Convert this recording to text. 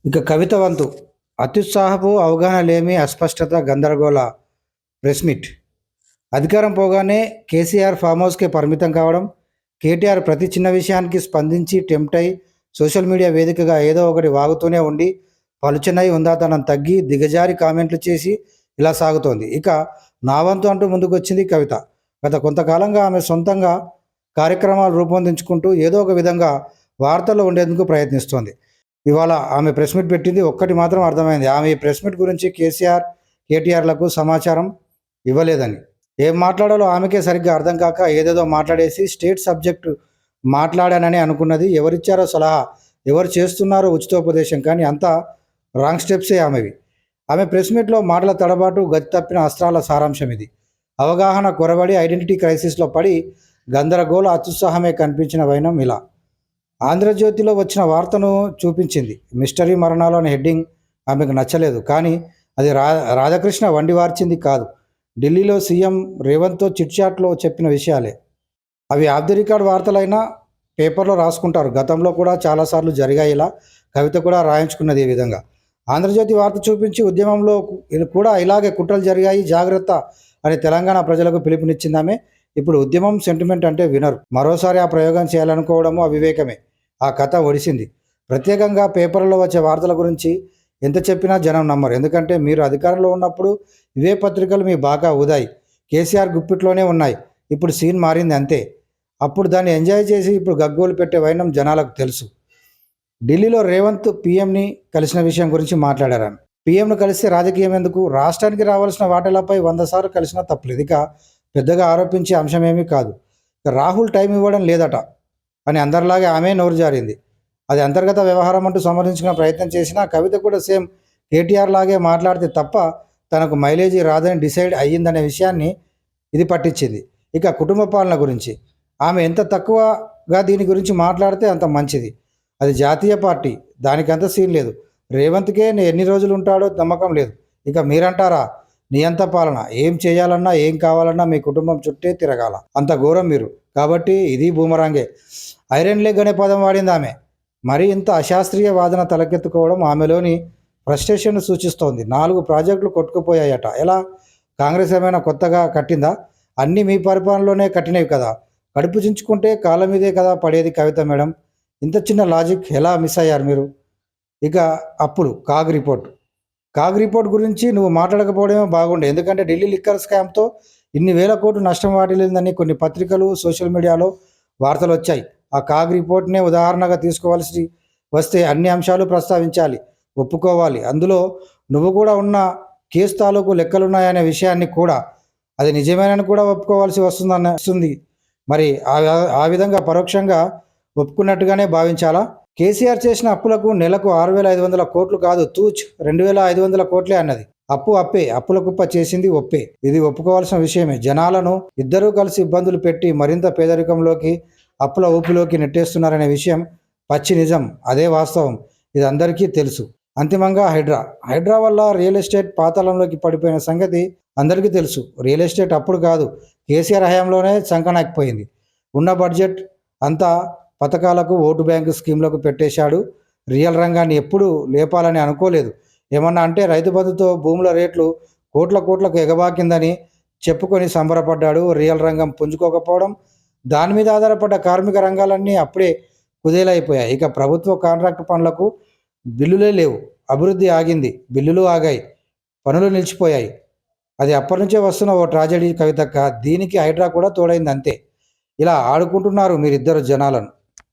ఇక కవితవంతు అత్యుత్సాహపు అవగాహన లేమి అస్పష్టత గందరగోళ ప్రెస్ మీట్. అధికారం పోగానే కేసీఆర్ ఫామ్ హౌస్కే పరిమితం కావడం, కేటీఆర్ ప్రతి చిన్న విషయానికి స్పందించి టెంప్ట్ అయి సోషల్ మీడియా వేదికగా ఏదో ఒకటి వాగుతూనే ఉండి పలుచనై ఉందాతనం తగ్గి దిగజారి కామెంట్లు చేసి ఇలా సాగుతోంది. ఇక నా వంతు అంటూ ముందుకొచ్చింది కవిత. గత కొంతకాలంగా ఆమె సొంతంగా కార్యక్రమాలు రూపొందించుకుంటూ ఏదో ఒక విధంగా వార్తల్లో ఉండేందుకు ప్రయత్నిస్తోంది. ఇవాళ ఆమె ప్రెస్ మీట్ పెట్టింది. ఒక్కటి మాత్రం అర్థమైంది, ఆమె ఈ ప్రెస్ మీట్ గురించి కేటీఆర్లకు సమాచారం ఇవ్వలేదని. ఏం మాట్లాడాలో ఆమెకే సరిగ్గా అర్థం కాక ఏదేదో మాట్లాడేసి స్టేట్ సబ్జెక్టు మాట్లాడానని అనుకున్నది. ఎవరిచ్చారో సలహా, ఎవరు చేస్తున్నారో ఉచితోపదేశం, కానీ అంతా రాంగ్ స్టెప్సే ఆమెవి. ఆమె ప్రెస్ మీట్లో మాటల తడబాటు, గతి తప్పిన అస్త్రాల సారాంశం ఇది. అవగాహన కొరబడి ఐడెంటిటీ క్రైసిస్లో పడి గందరగోళ అత్యుత్సాహమే కనిపించిన వైనం ఇలా. ఆంధ్రజ్యోతిలో వచ్చిన వార్తను చూపించింది. మిస్టరీ మరణాలు అనే హెడ్డింగ్ ఆమెకు నచ్చలేదు, కానీ అది రాధాకృష్ణ వండి వార్చింది కాదు. ఢిల్లీలో సీఎం రేవంత్తో చిట్చాట్లో చెప్పిన విషయాలే అవి. ఆఫ్ ది రికార్డ్ వార్తలైనా పేపర్లో రాసుకుంటారు. గతంలో కూడా చాలాసార్లు జరిగాయి ఇలా. కవిత కూడా రాయించుకున్నది ఈ విధంగా. ఆంధ్రజ్యోతి వార్త చూపించి ఉద్యమంలో కూడా ఇలాగే కుట్రలు జరిగాయి, జాగ్రత్త అని తెలంగాణ ప్రజలకు పిలుపునిచ్చిందామే. ఇప్పుడు ఉద్యమం సెంటిమెంట్ అంటే వినరు. మరోసారి ఆ ప్రయోగం చేయాలనుకోవడము అవివేకమే. ఆ కథ ఒడిసింది. ప్రత్యేకంగా పేపర్లో వచ్చే వార్తల గురించి ఎంత చెప్పినా జనం నమ్మరు. ఎందుకంటే మీరు అధికారంలో ఉన్నప్పుడు ఇవే పత్రికలు మీ బాగా ఊదాయి. కేసీఆర్ గుప్పిట్లోనే ఉన్నాయి. ఇప్పుడు సీన్ మారింది అంతే. అప్పుడు దాన్ని ఎంజాయ్ చేసి ఇప్పుడు గగ్గోలు పెట్టే వైనం జనాలకు తెలుసు. ఢిల్లీలో రేవంత్ పీఎంని కలిసిన విషయం గురించి మాట్లాడారు. పీఎంను కలిస్తే రాజకీయం ఎందుకు? రాష్ట్రానికి రావాల్సిన వాటాలపై 100 సార్లు కలిసినా తప్పలేదు. ఇక పెద్దగా ఆరోపించే అంశమేమీ కాదు. రాహుల్ టైం ఇవ్వడం లేదట అని అందరిలాగే ఆమె నోరు జారింది. అది అంతర్గత వ్యవహారం అంటూ సమర్థించుకునే ప్రయత్నం చేసినా కవిత కూడా సేమ్ కేటీఆర్ లాగే మాట్లాడితే తప్ప తనకు మైలేజీ రాదని డిసైడ్ అయ్యిందనే విషయాన్ని ఇది పట్టించింది. ఇక కుటుంబ పాలన గురించి ఆమె ఎంత తక్కువగా దీని గురించి మాట్లాడితే అంత మంచిది. అది జాతీయ పార్టీ, దానికంత సీన్ లేదు. రేవంత్కే ఎన్ని రోజులు ఉంటాడో నమ్మకం లేదు. ఇక మీరంటారా నియంత పాలన, ఏం చేయాలన్నా ఏం కావాలన్నా మీ కుటుంబం చుట్టే తిరగాల, అంత ఘోరం మీరు. కాబట్టి ఇది బూమరాంగే. ఐరన్ లెగ్ అనే పదం వాడింది ఆమె. మరి ఇంత అశాస్త్రీయ వాదన తలకెత్తుకోవడం ఆమెలోని ఫ్రస్ట్రేషన్ సూచిస్తోంది. 4 ప్రాజెక్టులు కొట్టుకుపోయాయట. ఎలా? కాంగ్రెస్ ఏమైనా కొత్తగా కట్టిందా? అన్నీ మీ పరిపాలనలోనే కట్టినవి కదా. కడుపు చించుకుంటే కాళ్ళ మీదే కదా పడేది కవిత మేడం. ఇంత చిన్న లాజిక్ ఎలా మిస్ అయ్యారు మీరు? ఇక అప్పులు, కాగ్ రిపోర్ట్ గురించి నువ్వు మాట్లాడకపోవడమే బాగుండే. ఎందుకంటే ఢిల్లీ లిక్కర్ స్కామ్తో ఇన్ని వేల కోట్లు నష్టం వాటిల్లిందని కొన్ని పత్రికలు సోషల్ మీడియాలో వార్తలు వచ్చాయి. ఆ కాగ్ రిపోర్ట్నే ఉదాహరణగా తీసుకోవాల్సి వస్తే అన్ని అంశాలు ప్రస్తావించాలి, ఒప్పుకోవాలి. అందులో నువ్వు కూడా ఉన్న కేసు తాలూకు లెక్కలున్నాయనే విషయాన్ని కూడా, అది నిజమేనని కూడా ఒప్పుకోవాల్సి వస్తుంది. మరి ఆ విధంగా పరోక్షంగా ఒప్పుకున్నట్టుగానే భావించాలా? కేసీఆర్ చేసిన అప్పులకు నెలకు 6,500 కోట్లు కాదు, తూచ్ 2,500 కోట్లే అన్నది. అప్పే, అప్పుల కుప్ప చేసింది ఒప్పే. ఇది ఒప్పుకోవాల్సిన విషయమే. జనాలను ఇద్దరూ కలిసి ఇబ్బందులు పెట్టి మరింత పేదరికంలోకి, అప్పుల ఊపిలోకి నెట్టేస్తున్నారనే విషయం పచ్చి నిజం. అదే వాస్తవం. ఇది అందరికీ తెలుసు. అంతిమంగా హైడ్రా వల్ల రియల్ ఎస్టేట్ పాతాళంలోకి పడిపోయిన సంగతి అందరికీ తెలుసు. రియల్ ఎస్టేట్ అప్పుడు కాదు, కేసీఆర్ హయాంలోనే సంకనాకిపోయింది. ఉన్న బడ్జెట్ అంతా పథకాలకు, ఓటు బ్యాంకు స్కీమ్లకు పెట్టేశాడు. రియల్ రంగాన్ని ఎప్పుడూ లేపాలని అనుకోలేదు. ఏమన్నా అంటే రైతు బంధుతో భూముల రేట్లు కోట్లకు ఎగబాకిందని చెప్పుకొని సంబరపడ్డాడు. రియల్ రంగం పుంజుకోకపోవడం, దాని మీద ఆధారపడ్డ కార్మిక రంగాలన్నీ అప్పుడే కుదేలైపోయాయి. ఇక ప్రభుత్వ కాంట్రాక్టు పనులకు బిల్లులే లేవు. అభివృద్ధి ఆగింది, బిల్లులు ఆగాయి, పనులు నిలిచిపోయాయి. అది అప్పటి నుంచే వస్తున్న ఓ ట్రాజెడీ కవితక్క. దీనికి హైడ్రా కూడా తోడైంది అంతే. ఇలా ఆడుకుంటున్నారు మీరిద్దరు జనాలను.